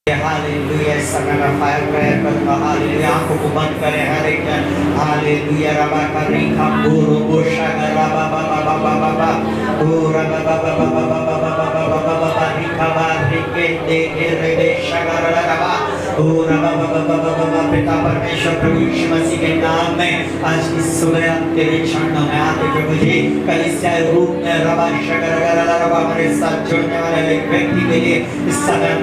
Hallelujah सगला fire prayer करूंगा hallelujah आंखों को बंद करें हर एक हालेलुया रबा करी खबूरो बोशा रबा बाबा बाबा बाबा ओ रबा बाबा बाबा बाबा बाबा बाबा बाबा रिखबा रिके दे रे दे शगर रबा ओ रबा बाबा बाबा बाबा पिता परमेश्वर प्रभु यीशु मसीह के नाम में आज की सुबह तेरे चरणों में आते प्रभु जी कलीसिया रूप में रबा शगर रबा हमारे साथ जुड़ने वाले व्यक्ति के लिए इस समय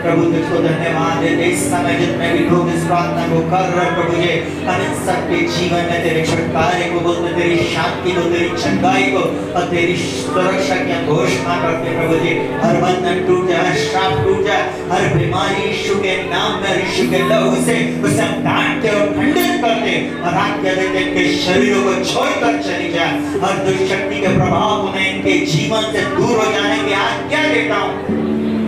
प्रभु तुझको धन्यवाद देते इस समय जितने भी लोग इस प्रार्थना को कर रहे प्रभु जी हम इन सबके जीवन में तेरे छुटकारे को बोलते तेरी शांति को तेरी चंगाई को और तेरी सुरक्षा की घोषणा करते प्रभु जी हर बंधन टूट जाए हर श्राप टूट जाए हर बीमारी यीशु के नाम में यीशु के लहू से उसे हम काटते और खंडित करते और आज्ञा देते इनके शरीरों को छोड़कर चली जाए हर दुष्शक्ति के प्रभाव उन्हें इनके जीवन से दूर हो जाने की आज्ञा देता हूँ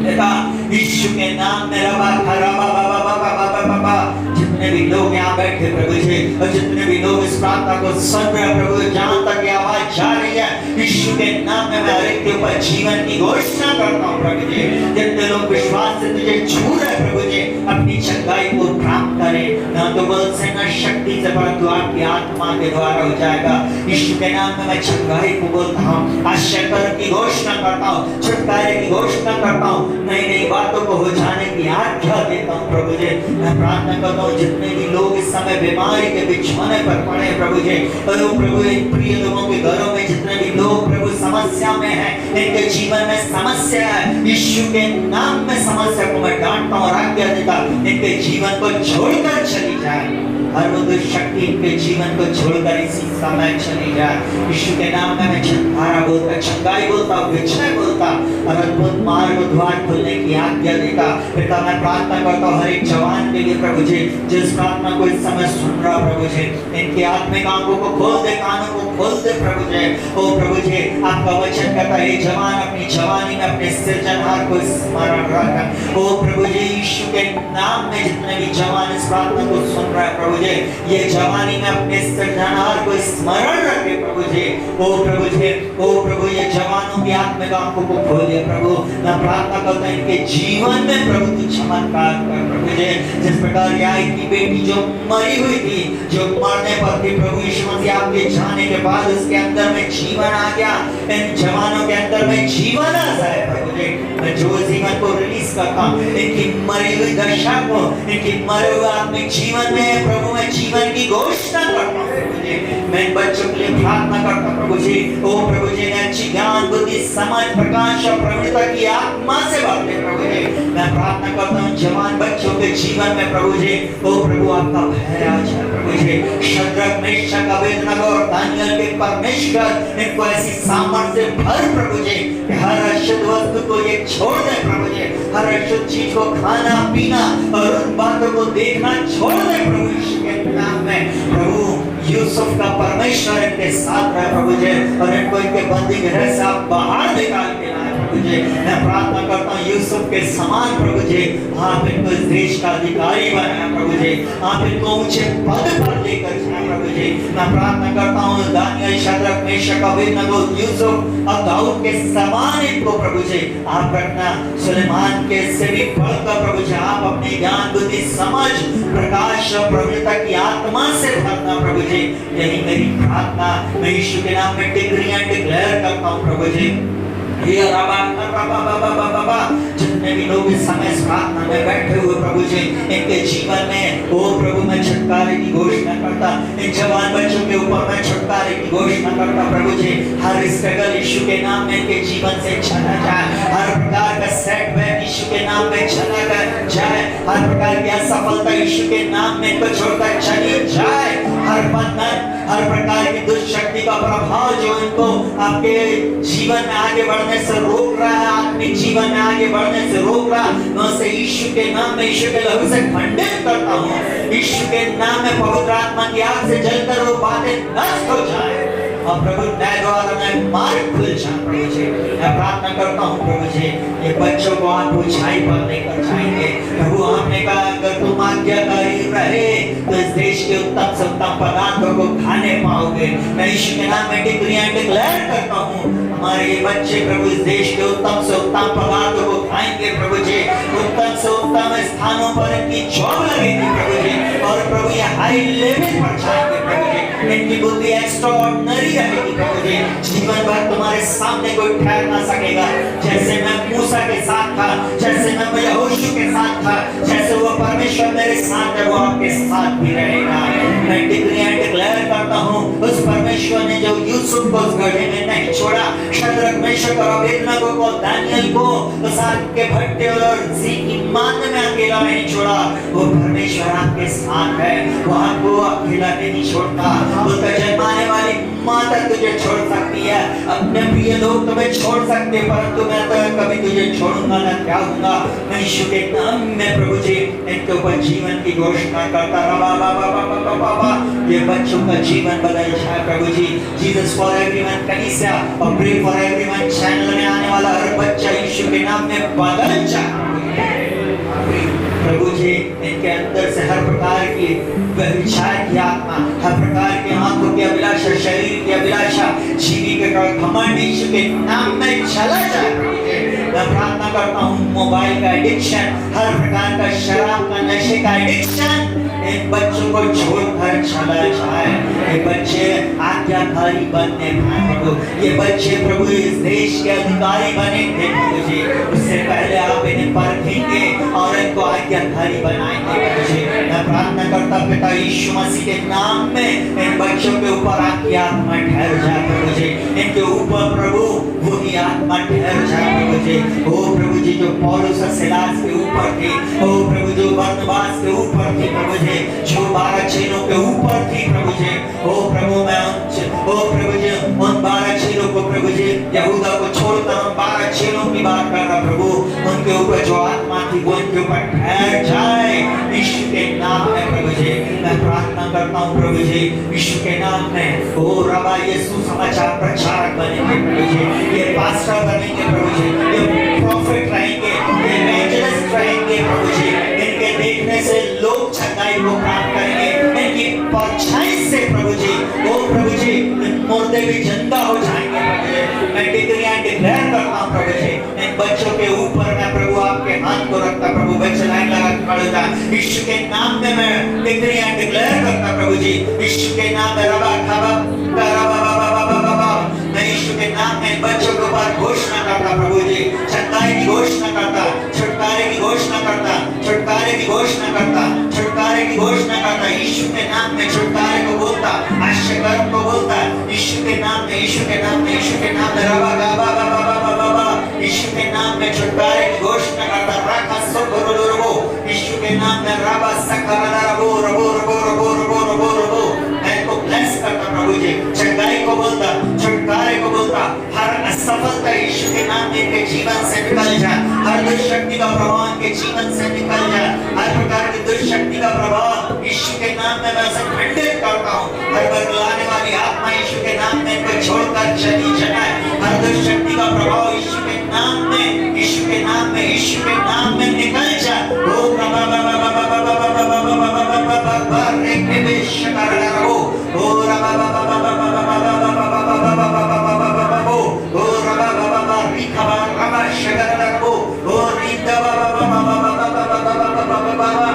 यीशु के नाम में रबा खराबा बाबा बाबा बाबा बाबा जितने भी लोग यहाँ बैठे प्रभु जी और जितने भी लोग इस प्रार्थना को सुन रहे प्रभु जहाँ तक ये आवाज जा रही है यीशु के नाम में मैं हर एक के ऊपर जीवन की घोषणा करता हूँ प्रभु जी जितने लोग विश्वास से तुझे छू रहे प्रभु जी अपनी चंगाई को प्राप्त करें न तो बल से न शक्ति से परंतु आपकी आत्मा के द्वारा हो जाएगा यीशु के नाम में मैं चंगाई को बोलता हूँ आश्चर्य की घोषणा करता हूँ छुटकारे की घोषणा करता हूँ नई नई बातों को हो जाने की आज्ञा देता हूँ प्रभु जी मैं प्रार्थना करता हूँ जितने भी लोग इस समय बीमारी के बिछौने पर पड़े प्रभु जी और प्रभु इन प्रिय लोगों के घरों में जितने भी लोग प्रभु समस्या में हैं इनके जीवन में समस्या है यीशु के नाम में समस्या को मैं डांटता हूँ और आज्ञा देता इनके जीवन को छोड़कर चली जाए हर वो दुष्शक्ति इनके जीवन को छोड़कर इसी समय चली जाए यीशु के नाम में मैं छुटकारा बोलता चंगाई बोलता विजय बोलता और अद्भुत मार्ग द्वार खोलने की आज्ञा देता पिता मैं प्रार्थना करता हूँ हर एक जवान के लिए प्रभु जी जिस प्रार्थना को इस समय सुन रहा प्रभु जी इनकी आत्मिक आंखों को खोल दे कानों को खोल दे प्रभु जी ओ प्रभु जी आपका वचन कहता है जवान अपनी जवानी में अपने सृजनहार को स्मरण रख ओ प्रभु जी यीशु के नाम में जितने भी जवान इस प्रार्थना को सुन रहा है प्रभु जी ये जवानी में अपने सृजनहार को स्मरण रखे प्रभु जी ओ प्रभु ये जवानों की आत्मिक आंखों को खोले प्रभु मैं प्रार्थना करता हूं इनके जीवन में प्रभु तू चमत्कार कर प्रभु जी जिस प्रकार याई की बेटी जो मरी हुई थी जो मरने पर थी प्रभु यीशु मसीह आपके जाने के बाद उसके अंदर में जीवन आ गया इन जवानों के अंदर में जीवन आ जाए प्रभु जी मैं जो जीवन को रिलीज करता हूं इनकी मरी हुई दशा को इनकी मरे हुए आत्मिक जीवन में प्रभु मैं जीवन की घोषणा करता हूं प्रभु जी मैं इन बच्चों के लिए प्रार्थना करता हूं प्रभु जी ओ प्रभु जी ने अच्छी ज्ञान बुद्धि समझ प्रकाश और प्रवीणता की आत्मा से भर दे प्रभु जी मैं प्रार्थना करता हूं जवान बच्चों के जीवन में प्रभु जी ओ प्रभु आपका भय आ जाए प्रभु जी शद्रक मेशक अबेदनगो और दानियल के परमेश्वर इनको ऐसी सामर्थ्य से भर प्रभु जी हर अशुद्ध वस्तु को ये छोड़ दे प्रभु जी हर अशुद्ध चीज को खाना पीना और उन बातों को देखना छोड़ दे प्रभु यीशु के नाम में प्रभु यूसुफ का परमेश्वर इनके साथ रहे प्रभु जी और इनको इनके बंदी गृह से आप बाहर निकाल के लाए प्रभु जी मैं प्रार्थना करता हूँ यूसुफ के समान प्रभु जी आप इनको इस देश का अधिकारी बनाए प्रभु जी आप इनको ऊंचे पद पर लेकर जाए प्रभु जी मैं प्रार्थना करता हूँ Daniel Shadrach Meshach Abednego Yusuf और दाऊद के समान इनको प्रभु जी आप रखना सुलेमान के से भी बढ़कर प्रभु जी आप अपनी ज्ञान बुद्धि समझ प्रकाश और प्रवीणता की आत्मा से भरना प्रभु जी यही मेरी प्रार्थना मैं यीशु के नाम में डिक्री एंड डिक्लेयर करता हूँ प्रभु जी जितने भी लोग इस समय इस प्रार्थना में बैठे हुए प्रभु जी इनके जीवन में ओ प्रभु मैं छुटकारे की घोषणा करता इन जवान बच्चों के ऊपर मैं छुटकारे की घोषणा करता प्रभु जी हर स्ट्रगल यीशु के नाम में इनके जीवन से चला जाए हर प्रकार का सेटबैक यीशु के नाम में चला जाए हर प्रकार की असफलता यीशु के नाम में इनको छोड़कर चली जाए हर बंधन हर प्रकार की दुष्शक्ति का प्रभाव जो इनको आपके जीवन में आगे बढ़ने से रोक रहा है आत्मिक जीवन में आगे बढ़ने से रोक रहा मैं उसे यीशु के नाम में यीशु के लहू से खंडित करता हूँ यीशु के नाम में पवित्र आत्मा की आग से जलकर वो बातें नष्ट हो जाए और प्रभु न्याय द्वारा मैं मार्ग खुल जाए प्रभु जी मैं प्रार्थना करता हूँ प्रभु जी ये बच्चों को आप ऊंचाई पर लेकर जाएंगे प्रभु हमने कहा अगर तुम आज्ञाकारी रहे तो इस देश के उत्तम उत्तम से उत्तम पदार्थों को खाने पाओगे। मैं यीशु के नाम में डिक्री एंड डिक्लेयर करता हूँ, हमारे ये बच्चे प्रभु इस देश के उत्तम से उत्तम पदार्थों को खाएंगे प्रभु जी। उत्तम से उत्तम स्थानों पर इनकी जॉब लगेगी प्रभु जी, और प्रभु ये हाई लेवल पर जाएंगे प्रभु जी। इनकी बुद्धि एक्स्ट्राऑर्डिनरी रहेगी प्रभु जी। जीवन भर तुम्हारे सामने कोई ठहर ना सकेगा। जैसे मैं मूसा के साथ था, जैसे मैं यहोशू के साथ था, जैसे वो परमेश्वर मेरे साथ है, वो आपके साथ भी रहेगा। मैं डिक्री एंड डिक्लेयर करता हूँ, उस परमेश्वर ने जो यूसुफ को उस गड्ढे में नहीं छोड़ा, शद्रक मेशक और अबेदनगो को, दानियल को उस आग के भट्टे और सी की मान में अकेला नहीं छोड़ा, वो परमेश्वर आपके साथ है। वो आपको अकेला नहीं छोड़ता। उसका जन्माने वाली माता तुझे छोड़ सकती है, अपने प्रिय लोग तुम्हें छोड़ सकते, परंतु मैं तो कभी तुझे छोड़ूंगा ना त्यागूंगा। मैं यीशु के नाम में प्रभु जी इनके ऊपर जीवन की घोषणा करता रहा। ये बच्चों का जीवन बदल जाए प्रभु जी। जीसस फॉर एवरीवन कलीसिया और प्रे फॉर एवरीवन चैनल में आने वाला हर बच्चा यीशु के नाम में बदल जाए प्रभु जी। इनके अंदर से हर प्रकार की व्यभिचार की आत्मा, हर प्रकार की आंखों की अभिलाषा, शरीर की अभिलाषा, जीवी का घमंड यीशु के नाम में चला जाए प्रभु जी। मैं प्रार्थना करता हूँ मोबाइल का एडिक्शन, हर प्रकार का शराब का नशे का एडिक्शन इन बच्चों को छोड़कर चला जाए। ये बच्चे आज्ञाकारी बनने पाए प्रभु। ये बच्चे प्रभु इस देश के अधिकारी बनेंगे प्रभु जी। उससे पहले आप इन्हें परखेंगे और इनको आज्ञाकारी बनाएंगे प्रभु जी। मैं प्रार्थना करता पिता यीशु मसीह के नाम में इन बच्चों के ऊपर आपकी आत्मा ठहर जाए प्रभु जी। इनके ऊपर प्रभु वही आत्मा ठहर जाए प्रभु जी। ओ प्रभु जी, जो पौलुस और सिलास के ऊपर थी, ओ प्रभु जो बरनबास के ऊपर थी प्रभु जी, जो 12 चेलों के ऊपर थी प्रभु जी। ओ प्रभु मैं ओ प्रभु जी उन 12 चेलों को प्रभु जी, यहूदा को छोड़कर उन 12 चेलों की बात कर रहा प्रभु। उनके ऊपर जो आत्मा थी वो उनके ऊपर ठहर जाए यीशु के नाम में प्रभु जी। मैं प्रार्थना करता हूँ प्रभु जी यीशु के नाम में। ओ रबा यीशु समाचार प्रचारक बनेंगे प्रभु जी, ये पास्टर बनेंगे प्रभु जी, ये प्रॉफिट रहेंगे, ये इवेंजलिस्ट रहेंगे प्रभु जी। इनके देखने से लोग सच्चाई को प्राप्त करेंगे, इनकी परछाई से प्रभु जी, ओ प्रभु जी मुर्दे भी जिंदा हो जाएंगे प्रभु जी। मैं डिक्री एंड डिक्लेयर करता हूँ प्रभु जी, इन बच्चों के ऊपर मैं प्रभु आपके हाथ को रखता प्रभु। बच्चे लाइन लगा खड़े था यीशु के नाम में मैं डिक्री एंड डिक्लेयर करता प्रभु जी। यीशु के नाम में रबा खाबा मैं यीशु के नाम में बच्चों के ऊपर घोषणा करता प्रभु जी। छुटकारे की घोषणा करता, छुटकारे की घोषणा करता, छुटकारे की घोषणा करता, छुटकारे की घोषणा करता। यीशु के नाम में छुटकारे को बोलता, आश्चर्य को बोलता। यीशु के नाम में, यीशु के नाम में, यीशु के नाम में रबा गाबा बाबा बाबा बाबा यीशु के नाम में छुटकारे की घोषणा करता। राखा सो रोबो यीशु के नाम में रबा सकरा रबो रबो रबो रबो रबो रबो रबो मैं को ब्लेस करता प्रभु जी। छुटकारे को बोलता, छुटकारे को बोलता। हर असफलता यीशु के नाम में इनके जीवन से निकल जाए। हर दुष्शक्ति का प्रभाव इनके जीवन से निकल जाए। हर प्रकार की दुष्शक्ति का प्रभाव यीशु के नाम में मैं उसे खंडित करता हूँ। हर बदलाने वाली आत्मा यीशु के नाम में इनको छोड़कर चली जाए। हर दुष्शक्ति का प्रभाव यीशु के नाम में, यीशु के नाम में, यीशु के नाम में निकल जाए। ओ बाबा बाबा बाबा बाबा बाबा बाबा बाबा बाबा रे के बेशकर रहो। ओ बाबा बाबा बाबा बाबा बाबा बाबा बाबा बाबा बाबा ओ बाबा बाबा रिखबा रबा शगर रहो। ओ रिदा बाबा बाबा बाबा बाबा बाबा बाबा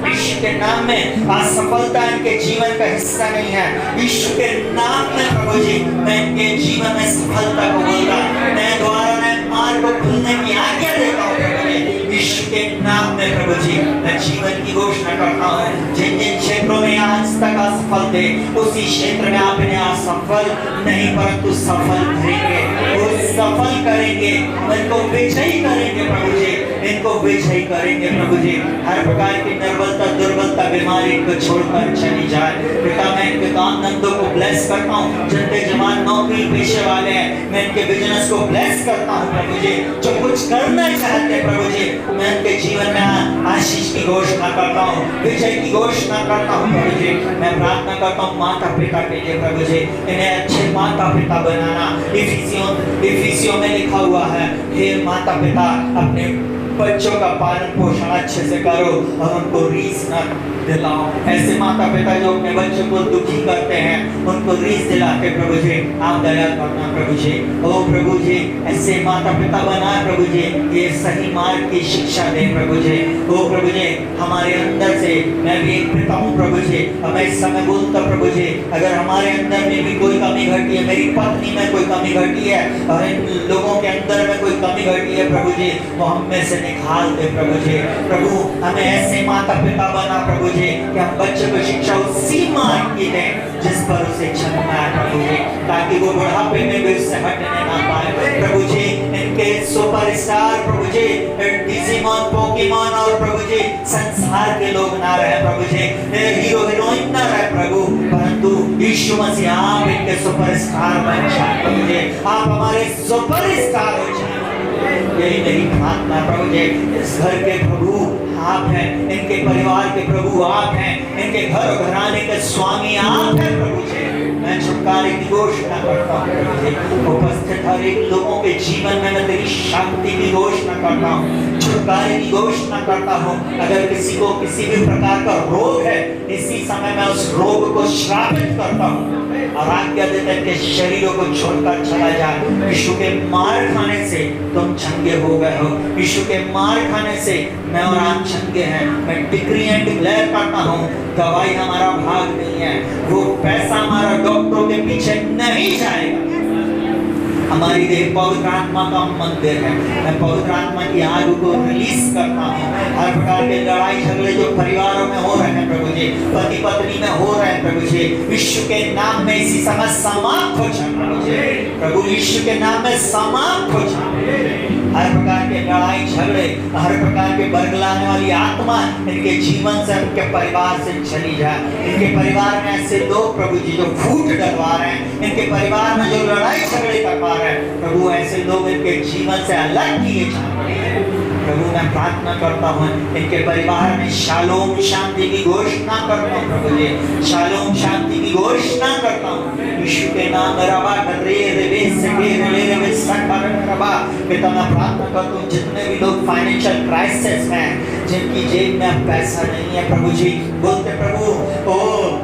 यीशु के नाम में असफलता इनके जीवन का हिस्सा नहीं है। यीशु के नाम में प्रभु जी मैं इनके जीवन में सफलता को बोलता, नए द्वारा नए मार्ग को खुलने की आज्ञा देता हूँ प्रभु जी। यीशु के नाम में प्रभु जी मैं जीवन की घोषणा करता हूँ। जिन जिन क्षेत्रों में आज तक असफल थे उसी क्षेत्र में आप इन्हें असफल नहीं परंतु सफल करेंगे, वो सफल करेंगे, इनको विजयी करेंगे प्रभु जी, इनको विजयी करेंगे प्रभु जी। हर प्रकार की निर्बलता, दुर्बलता, बीमारी इनको छोड़कर चली जाए पिता। मैं इनके काम धंधों को ब्लेस करता हूँ। जिनके जवान नौकरी पेशे वाले हैं मैं इनके बिजनेस को ब्लेस करता हूँ प्रभु जी। जो कुछ करना चाहते हैं प्रभु जी मैं इनके जीवन में आशीष की घोषणा करता हूँ, विजय की घोषणा करता हूँ प्रभु जी। मैं प्रार्थना करता हूँ माता पिता के लिए प्रभु जी, इन्हें अच्छे माता पिता बनाना। इफिसियों में लिखा हुआ है, हे माता पिता अपने बच्चों का पालन पोषण अच्छे से करो और उनको रीस न दिलाओ। ऐसे माता पिता जो अपने बच्चों को दुखी करते हैं उनको रीस दिलाते प्रभु जी आप दया करना प्रभु जी। ओ प्रभु जी ऐसे माता पिता बनाए प्रभु जी, ये सही मार्ग की शिक्षा दे प्रभु जी। ओ प्रभु जी हमारे अंदर से, मैं भी एक पिता हूँ प्रभु जी, मैं इस समय बोलता प्रभु जी अगर हमारे अंदर में भी कोई कमी घटी है, मेरी पत्नी में कोई कमी घटी है और इन लोगों के अंदर में कोई कमी घटी है प्रभु जी, वो हम में से निकाल दे प्रभु जी। प्रभु हमें ऐसे माता पिता बना प्रभु जी कि हम बच्चों को शिक्षा उसी मार्ग की दें जिस पर उसे जन्मा है प्रभु जी, ताकि वो बुढ़ापे में भी उससे हटने ना पाए प्रभु जी। इनके सुपरस्टार प्रभु जी डिजिमॉन, पोकेमॉन और प्रभु जी संसार के लोग ना रहे प्रभु जी, हीरो हीरोइन ना रहे प्रभु, परंतु यीशु मसीह आप इनके सुपरस्टार बन जाए प्रभु जी, आप हमारे सुपरस्टार हो जाए। यही मेरी प्रार्थना प्रभु जी। इस घर के प्रभु आप हैं, इनके परिवार के प्रभु आप हैं, इनके घर घराने के स्वामी आप हैं प्रभु जी। मैं छुटकारे की घोषणा करता हूँ प्रभु जी, उपस्थित हर एक लोगों के जीवन में मैं तेरी शांति की घोषणा करता हूँ, छुटकारे की घोषणा करता हूँ। अगर किसी को किसी भी प्रकार का रोग है, इसी समय मैं उस रोग को श्रापित करता हूँ और आज्ञा देता है कि शरीरों को छोड़कर चला जाए। यीशु के मार खाने से तुम चंगे हो गए हो, यीशु के मार खाने से मैं और आप चंगे हैं। मैं डिक्री एंड डिक्लेयर करता हूँ दवाई हमारा भाग नहीं है, वो पैसा हमारा डॉक्टरों के पीछे नहीं जाएगा। हमारी देह पवित्र आत्मा का मंदिर है। मैं पवित्र आत्मा की आग को रिलीज करता हूँ। हर प्रकार के लड़ाई झगड़े जो परिवारों में हो रहे हैं प्रभु जी, पति पत्नी में हो रहे हैं प्रभु जी, यीशु के नाम में इसी समय समाप्त हो जाए प्रभु जी। प्रभु यीशु के नाम में समाप्त हो जाए। हर प्रकार के लड़ाई झगड़े, हर प्रकार के बरगलाने वाली आत्मा इनके जीवन से, इनके परिवार से चली जाए। इनके परिवार में ऐसे लोग प्रभु जी जो फूट डलवा रहे हैं, इनके परिवार में जो लड़ाई झगड़े करवा रहे हैं प्रभु, ऐसे लोग इनके जीवन से अलग किए जाए प्रभु। मैं प्रार्थना करता हूँ इनके परिवार में शालोम शांति की घोषणा करता हूँ प्रभु जी, शालोम शांति की घोषणा करता हूँ यीशु के नाम। रबा रे रे से रे रे सकर रबा पिता मैं प्रार्थना करता हूँ जितने भी लोग फाइनेंशियल क्राइसिस में, जिनकी जेब में पैसा नहीं है प्रभु जी, बोलते प्रभु ओ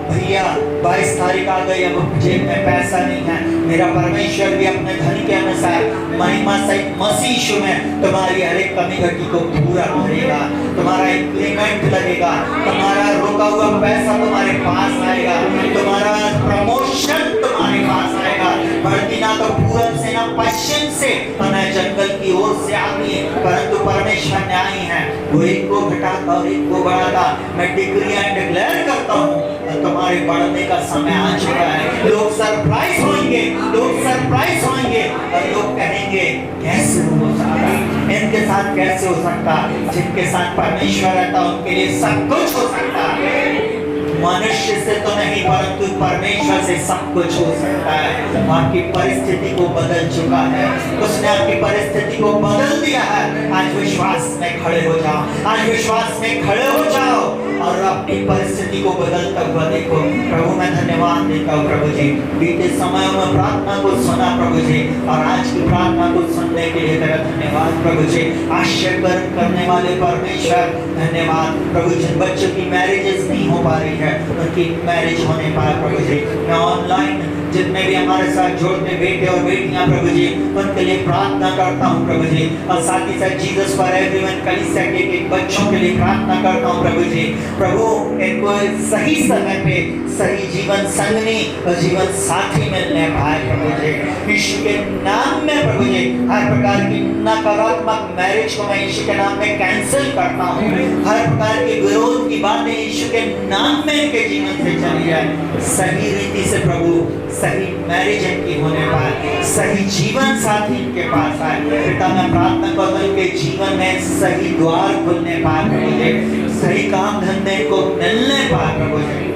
भैया 22 तारीख आ गई, अब जेब में पैसा नहीं है, मेरा परमेश्वर भी अपने धन के अनुसार महिमा सहित मसीह यीशु में तुम्हारी हर एक कमी घटी को पूरा करेगा। तुम्हारा इंक्रीमेंट लगेगा, तुम्हारा रुका हुआ पैसा तुम्हारे पास आएगा, तुम्हारा प्रमोशन तुम्हारे पास आएगा। बढ़ती ना तो पूरब से ना पश्चिम से ना जंगल की ओर से आती है, परंतु परमेश्वर न्यायी है, वो एक को घटाता और एक को बढ़ाता। मैं डिक्री एंड डिक्लेयर करता हूँ तुम्हारे बढ़ने का समय आ चुका है। लोग सरप्राइज होंगे, लोग सरप्राइज होंगे और लोग कहेंगे कैसे हो सकता, इनके साथ कैसे हो सकता। जिनके साथ परमेश्वर रहता उनके लिए सब कुछ हो सकता है। मनुष्य से तो नहीं परंतु परमेश्वर से सब कुछ हो सकता है। आपकी परिस्थिति को बदल चुका है, उसने आपकी परिस्थिति को बदल दिया है। आज विश्वास में खड़े हो जाओ, आज विश्वास में खड़े हो जाओ और अपनी परिस्थिति को बदलता हुआ देखो। प्रभु मैं धन्यवाद देता हूँ प्रभु जी, बीते समयों में प्रार्थना को सुना प्रभु जी, और आज की प्रार्थना को सुनने के लिए तेरा धन्यवाद प्रभु जी। आश्चर्य करने वाले परमेश्वर धन्यवाद प्रभु। जिन बच्चों की मैरिजेस नहीं हो पा रही है उनकी मैरिज होने पाए प्रभु जी। मैं ऑनलाइन जितने भी हमारे साथ जोड़ते बेटे और बेटियां प्रभु जी, उनके लिए प्रार्थना करता हूँ प्रभु जी, और साथ ही साथ जीसस फॉर एवरीवन कलीसिया के बच्चों के लिए प्रार्थना करता हूँ प्रभु जी। प्रभु इनको सही समय पे सही जीवन संगनी और जीवन साथी मिलने पाए प्रभु जी, यीशु के नाम में प्रभु जी। हर प्रकार की नकारात्मक मैरिज को मैं यीशु के नाम में कैंसिल करता हूँ। हर प्रकार की विरोध की बातें यीशु के नाम में इनके जीवन से चली जाए। सही रीति से प्रभु सही मैरिज इनकी होने पाए, सही जीवन साथी इनके पास आए। पिता मैं प्रार्थना करता हूँ इनके जीवन में सही द्वार खुलने पाए प्रभु जी, सही काम धंधे को मिलने पाए प्रभु जी।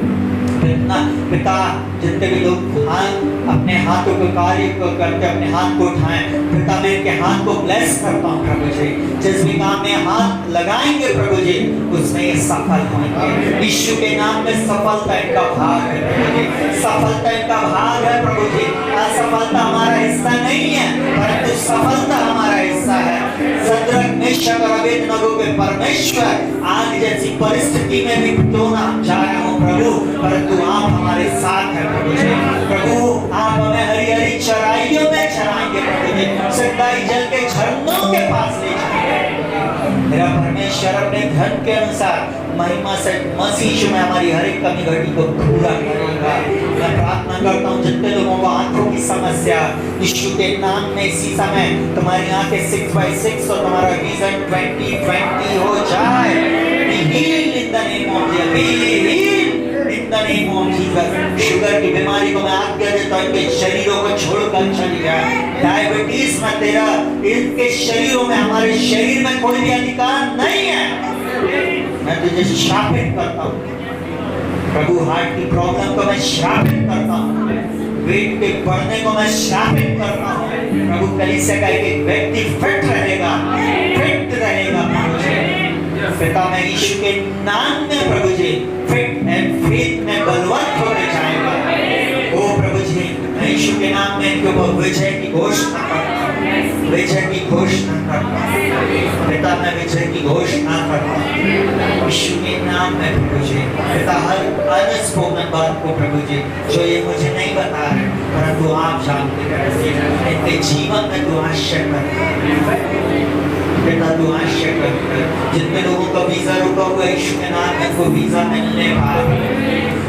पिता जितने भी लोग अपने हाथों को कार्य को करके अपने हाथ को उठाएं, पिता मैं इनके हाथ को ब्लेस करता हूँ प्रभु जी। जिस भी काम में हाथ लगाएंगे प्रभु जी उसमें ये सफल होंगे। यीशु के नाम में सफलता इनका भाग है प्रभु जी, सफलता इनका भाग है प्रभु जी। असफलता हमारा हिस्सा नहीं है परंतु सफलता हमारा हिस्सा है। सद्रक मेशक और अबेदनगो के परमेश्वर आग जैसी परिस्थिति में भी क्यों ना जा रहा हूँ प्रभु, परंतु आप हमारे साथ हैं प्रभु जी। प्रभु आप हमें हरी हरी चराइयों में चराएंगे प्रभु जी, सदाई जल के झरनों के पास ले जाएंगे। मेरा परमेश्वर अपने धन के अनुसार महिमा से मसीह में हमारी हर एक कमी घटी को पूरा करेगा। मैं प्रार्थना करता हूँ जितने लोगों को आंखों की समस्या यीशु के नाम में इसी समय तुम्हारी आंखें 6x6 और तुम्हारा विजन 20/20 हो जाए। Be healed in the name of Jesus. Be healed in the name of Jesus. Sugar की बीमारी को मैं आज्ञा देता हूँ इनके शरीरों को छोड़कर चली जाए। डायबिटीज में तेरा इनके शरीरों में हमारे शरीर में कोई भी अधिकार नहीं है। मैं तुझे श्रापित करता हूँ प्रभु। हार्ट की प्रॉब्लम को मैं श्रापित करता हूँ, वेट के बढ़ने को मैं श्रापित करता हूँ प्रभु। कलीसिया का एक व्यक्ति फिट रहेगा, फिट रहेगा प्रभु जी। पिता मैं यीशु के नाम में प्रभु जी फिट एंड फेथ में बलवंत होने जाएगा। ओ प्रभु जी मैं यीशु के नाम में इनके ऊपर विजय की घोषणा करता हूँ, विजय की घोषणा करता हूँ पिता। मैं विजय की घोषणा करता हूँ यीशु के नाम में प्रभु जी। पिता हर अनस्पोकन बात को प्रभु जी जो ये मुझे नहीं बता रहे परंतु आप जानते हैं, इनके जीवन में तू आश्चर्य कर पिता, तू आश्चर्य कर। जितने लोगों का वीजा रुका हुआ यीशु के नाम में को वीजा मिलने पाए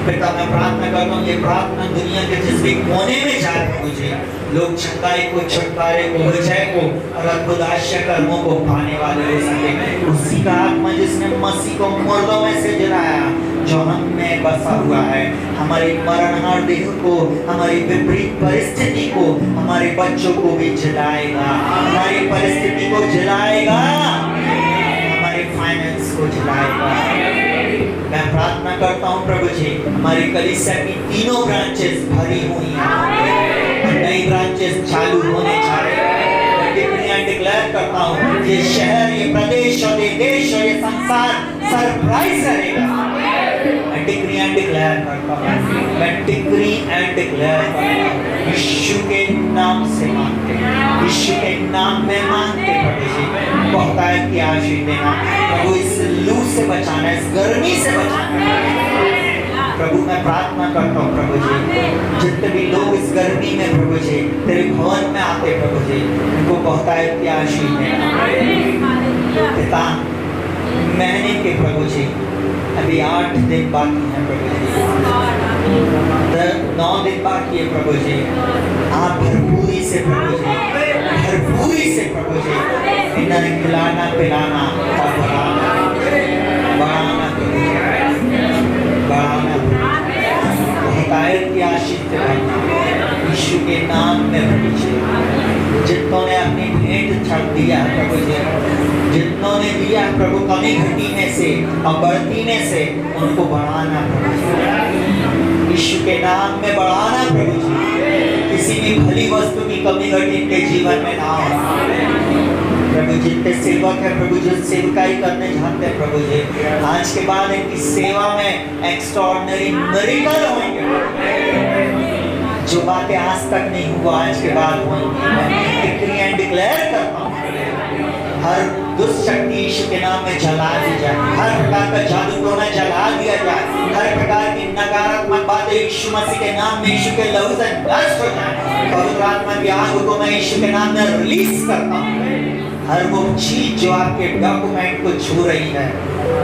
पिता। मैं प्रार्थना करता हूँ ये प्रार्थना दुनिया के जिस भी कोने में जा रहे मुझे लोग छकाई को, छुटकारे को, विजय को और अद्भुत आश्चर्य कर्मों को पाने वाले हो सके। उसी का आत्मा जिसने मसीह को मुर्दों में से जिलाया जो हम में बसा हुआ है, हमारी मरणहार देह को, हमारी विपरीत परिस्थिति को, हमारे बच्चों को भी जिलाएगा, हमारी परिस्थिति को जिलाएगा, हमारे फाइनेंस को जिलाएगा। मैं प्रार्थना करता हूँ प्रभु जी हमारी कलीसिया की तीनों ब्रांचेस भरी हुई हैं, नई ब्रांचेस चालू होने जा रही हैं। डिक्लेयर करता हूँ ये शहर, ये प्रदेश और ये देश और ये संसार सरप्राइज रहेगा। मैं डिक्री एंड डिक्लेयर करता हूँ, मैं डिक्री एंड डिक्लेयर करता हूँ यीशु के नाम से मांगते, यीशु के नाम में मांगते प्रभु जी। बहुतायत की आशीष देना प्रभु, इस लू से बचाना, इस गर्मी से बचाना प्रभु। मैं प्रार्थना करता हूँ प्रभु जी जितने भी लोग इस गर्मी में प्रभु जी तेरे भवन में आते प्रभु जी उनको बहुतायत की आशीष देना पिता। महीने के प्रभु जी अभी 8 दिन बाकी हैं प्रभु जी, 9 दिन बाकी है प्रभु जी। आप भरपूरी से प्रभु जी, भरपूरी से प्रभु जी इन्हें खिलाना पिलाना और बढ़ाना बढ़ाना प्रभु जी, बढ़ाना बहुतायत की आशीष देना यीशु के नाम में प्रभु जी। जितनों ने अपनी भेंट छक दिया प्रभु जी, जितनों ने दिया प्रभु कमी घटी में से और बढ़ती में से उनको बढ़ाना प्रभु जी, यीशु के नाम में बढ़ाना प्रभु जी। किसी भी भली वस्तु की कमी घटी इनके जीवन में ना हो प्रभु। जितने सेवक है प्रभु जो सेवकाई करने जाते हैं प्रभु जी आज के बाद इनकी सेवा में एक्स्ट्राऑर्डिनरी मिरेकल होंगे। जो बातें आज तक नहीं हुआ आज के बाद होंगी। डिक्री एंड डिक्लेयर करता हूँ हर दुष्ट शक्ति यीशु के नाम में जला दी जाए, हर प्रकार का जादू टोना जला दिया जाए, हर प्रकार की नकारात्मक बातें यीशु मसीह के नाम में यीशु के लहू से नष्ट हो जाए। पवित्र आत्मा की आग को मैं यीशु के नाम में रिलीज करता हूँ। हर वो चीज जो आपके डॉक्यूमेंट को छू रही है,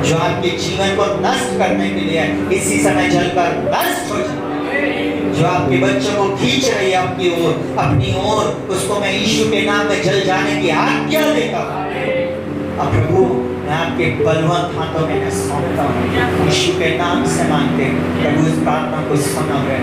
जो आपके जीवन को नष्ट करने के लिए इसी समय जलकर नष्ट हो जाए, जो आपके बच्चों को खींच रही है आपकी ओर, अपनी ओर, उसको मैं यीशु के नाम में जल जाने की आज्ञा देता हूँ। अब प्रभु मैं आपके बलवंत हाथों में सौंपता हूँ, यीशु के नाम से मांगते प्रभु इस प्रार्थना को सुनोगे।